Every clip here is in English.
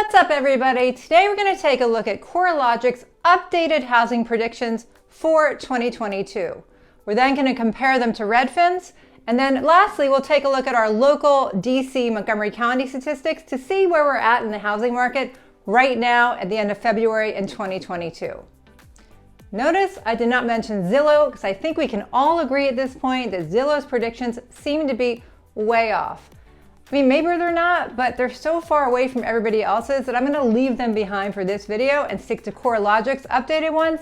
What's up, everybody? Today we're going to take a look at Corelogic's updated housing predictions for 2022. We're then going to compare them to Redfin's, and then lastly we'll take a look at our local DC Montgomery County statistics to see where we're at in the housing market right now at the end of February in 2022. Notice I did not mention Zillow because I think we can all agree at this point that Zillow's predictions seem to be way off. I mean, maybe they're not, but they're so far away from everybody else's that I'm going to leave them behind for this video and stick to Corelogic's updated ones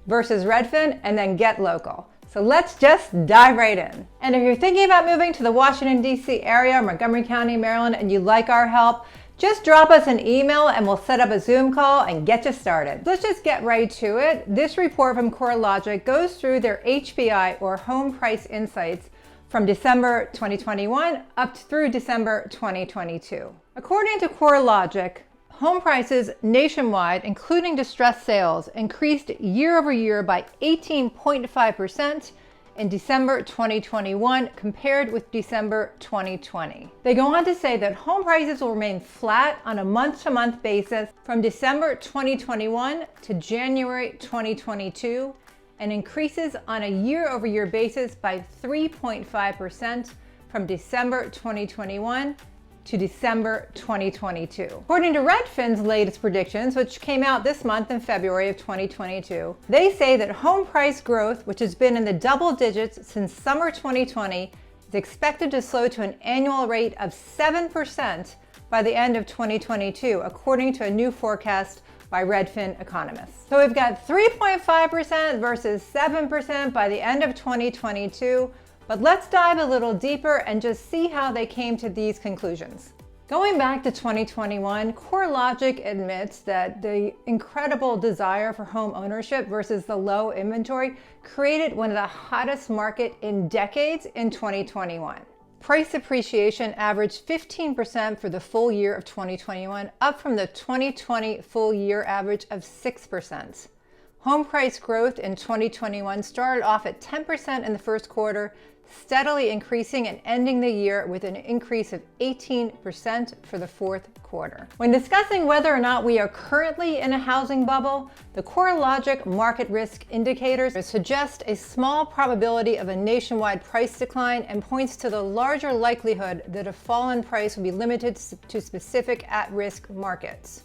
versus Redfin and then get local. So let's just dive right in. And if you're thinking about moving to the Washington, D.C. area, Montgomery County, Maryland, and you'd like our help, just drop us an email and we'll set up a Zoom call and get you started. Let's just get right to it. This report from Corelogic goes through their HPI or Home Price Insights from December 2021 up through December 2022. According to Corelogic, home prices nationwide, including distressed sales, increased year over year by 18.5% in December 2021 compared with December 2020. They go on to say that home prices will remain flat on a month-to-month basis from December 2021 to January 2022, and increases on a year-over-year basis by 3.5% from December 2021 to December 2022. According to Redfin's latest predictions, which came out this month in February of 2022, they say that home price growth, which has been in the double digits since summer 2020, is expected to slow to an annual rate of 7% by the end of 2022, according to a new forecast by Redfin economists. So we've got 3.5% versus 7% by the end of 2022, but let's dive a little deeper and just see how they came to these conclusions. Going back to 2021, Corelogic admits that the incredible desire for home ownership versus the low inventory created one of the hottest markets in decades in 2021. Price appreciation averaged 15% for the full year of 2021, up from the 2020 full year average of 6%. Home price growth in 2021 started off at 10% in the first quarter, steadily increasing and ending the year with an increase of 18% for the fourth quarter. When discussing whether or not we are currently in a housing bubble, the Corelogic market risk indicators suggest a small probability of a nationwide price decline and points to the larger likelihood that a fall in price will be limited to specific at-risk markets.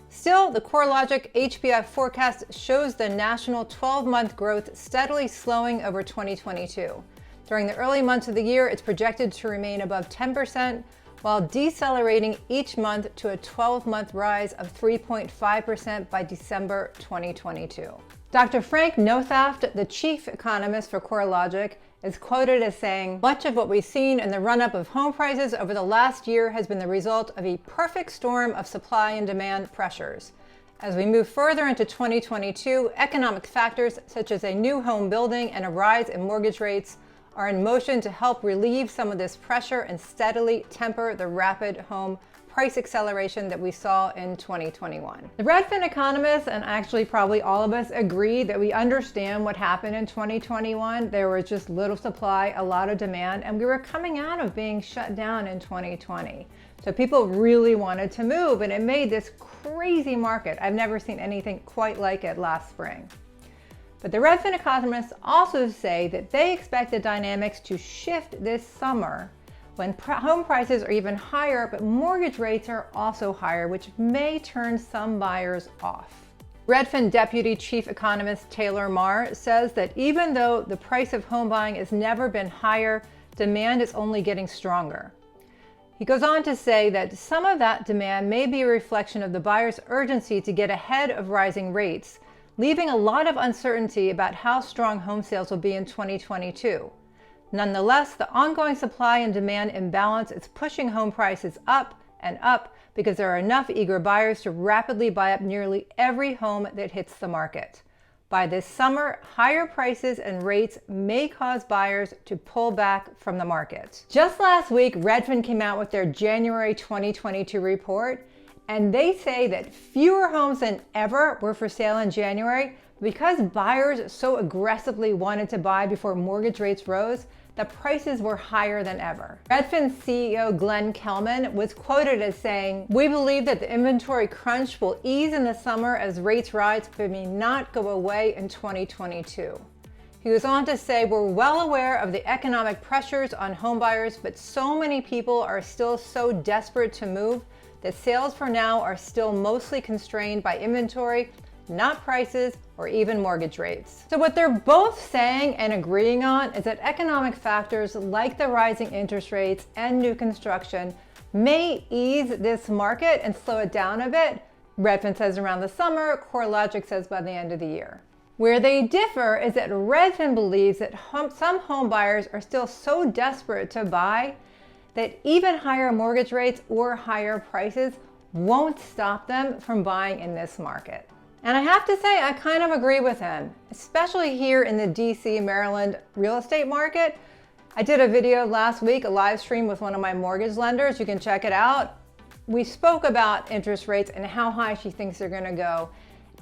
Still, the Corelogic HPI forecast shows the national 12-month growth steadily slowing over 2022. During the early months of the year, it's projected to remain above 10%, while decelerating each month to a 12-month rise of 3.5% by December 2022. Dr. Frank Nothaft, the chief economist for Corelogic, is quoted as saying, "Much of what we've seen in the run-up of home prices over the last year has been the result of a perfect storm of supply and demand pressures. As we move further into 2022, economic factors such as a new home building and a rise in mortgage rates are in motion to help relieve some of this pressure and steadily temper the rapid home price acceleration that we saw in 2021. The Redfin economists, and actually probably all of us, agree that we understand what happened in 2021. There was just little supply, a lot of demand, and we were coming out of being shut down in 2020. So people really wanted to move, and it made this crazy market. I've never seen anything quite like it last spring. But the Redfin economists also say that they expect the dynamics to shift this summer when home prices are even higher, but mortgage rates are also higher, which may turn some buyers off. Redfin Deputy Chief Economist Taylor Marr says that even though the price of home buying has never been higher, demand is only getting stronger. He goes on to say that some of that demand may be a reflection of the buyer's urgency to get ahead of rising rates, leaving a lot of uncertainty about how strong home sales will be in 2022. Nonetheless, the ongoing supply and demand imbalance is pushing home prices up and up because there are enough eager buyers to rapidly buy up nearly every home that hits the market. By this summer, higher prices and rates may cause buyers to pull back from the market. Just last week, Redfin came out with their January 2022 report, and they say that fewer homes than ever were for sale in January because buyers so aggressively wanted to buy before mortgage rates rose the prices were higher than ever. Redfin CEO Glenn Kelman was quoted as saying, "We believe that the inventory crunch will ease in the summer as rates rise, but may not go away in 2022. He was on to say, "We're well aware of the economic pressures on homebuyers, but so many people are still so desperate to move that sales for now are still mostly constrained by inventory, not prices or even mortgage rates." So what they're both saying and agreeing on is that economic factors like the rising interest rates and new construction may ease this market and slow it down a bit. Redfin says around the summer, Corelogic says by the end of the year. Where they differ is that Redfin believes that some home buyers are still so desperate to buy that even higher mortgage rates or higher prices won't stop them from buying in this market. And I have to say, I kind of agree with him, especially here in the DC, Maryland real estate market. I did a video last week, a live stream with one of my mortgage lenders. You can check it out. We spoke about interest rates and how high she thinks they're going to go.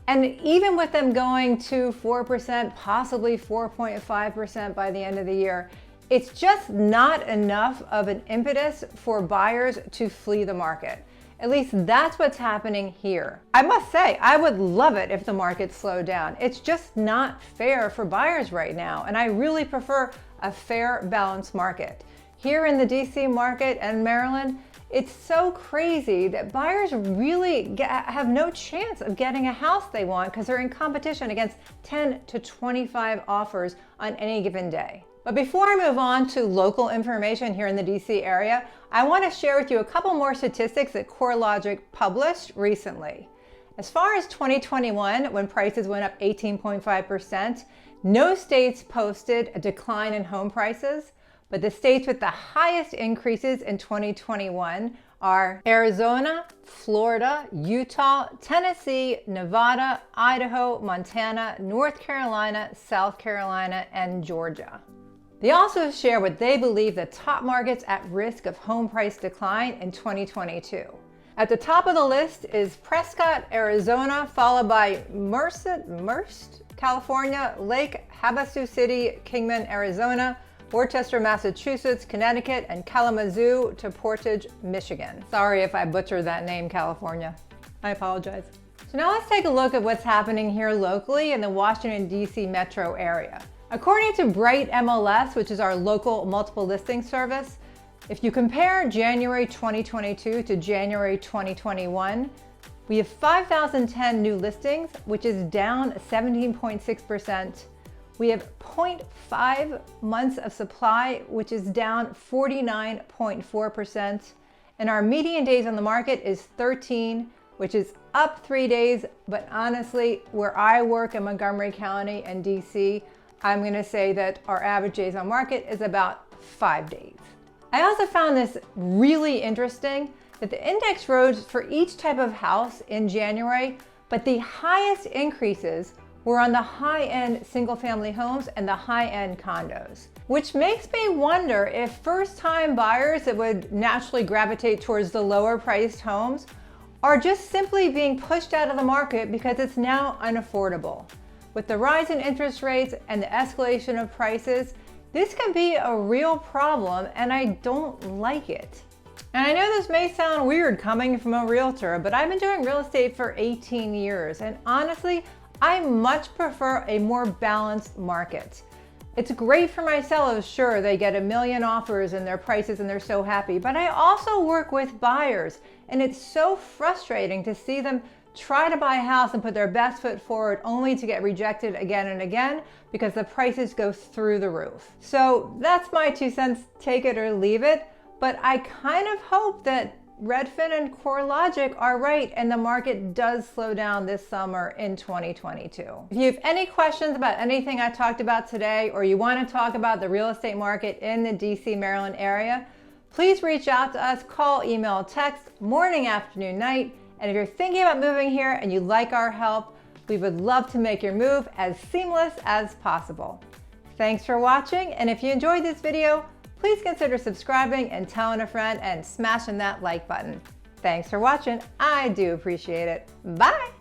And even with them going to 4%, possibly 4.5% by the end of the year, it's just not enough of an impetus for buyers to flee the market. At least that's what's happening here. I must say, I would love it if the market slowed down. It's just not fair for buyers right now, and I really prefer a fair, balanced market. Here in the DC market and Maryland, it's so crazy that buyers really have no chance of getting a house they want because they're in competition against 10 to 25 offers on any given day. But before I move on to local information here in the DC area, I want to share with you a couple more statistics that Corelogic published recently. As far as 2021, when prices went up 18.5%, no states posted a decline in home prices. But the states with the highest increases in 2021 are Arizona, Florida, Utah, Tennessee, Nevada, Idaho, Montana, North Carolina, South Carolina, and Georgia. They also share what they believe the top markets at risk of home price decline in 2022. At the top of the list is Prescott, Arizona, followed by Merced, California, Lake Havasu City, Kingman, Arizona, Worcester, Massachusetts, Connecticut, and Kalamazoo to Portage, Michigan. Sorry if I butchered that name, California. I apologize. So now let's take a look at what's happening here locally in the Washington, D.C. metro area. According to Bright MLS, which is our local multiple listing service, if you compare January 2022 to January 2021, we have 5,010 new listings, which is down 17.6%. We have 0.5 months of supply, which is down 49.4%. And our median days on the market is 13, which is up 3 days. But honestly, where I work in Montgomery County and DC, I'm gonna say that our average days on market is about 5 days. I also found this really interesting, that the index rose for each type of house in January, but the highest increases were on the high-end single-family homes and the high-end condos, which makes me wonder if first-time buyers that would naturally gravitate towards the lower-priced homes are just simply being pushed out of the market because it's now unaffordable. With the rise in interest rates and the escalation of prices, this can be a real problem, and I don't like it. And I know this may sound weird coming from a realtor, but I've been doing real estate for 18 years, and honestly, I much prefer a more balanced market. It's great for my sellers, sure, they get 1 million offers and their prices and they're so happy, but I also work with buyers, and it's so frustrating to see them try to buy a house and put their best foot forward only to get rejected again and again because the prices go through the roof. So that's my 2 cents, take it or leave it, but I kind of hope that Redfin and Corelogic are right and the market does slow down this summer in 2022. If you have any questions about anything I talked about today, or you want to talk about the real estate market in the DC, Maryland area, please reach out to us, call, email, text, morning, afternoon, night. And if you're thinking about moving here and you like our help, we would love to make your move as seamless as possible. Thanks for watching, and if you enjoyed this video, please consider subscribing and telling a friend and smashing that like button. Thanks for watching. I do appreciate it. Bye.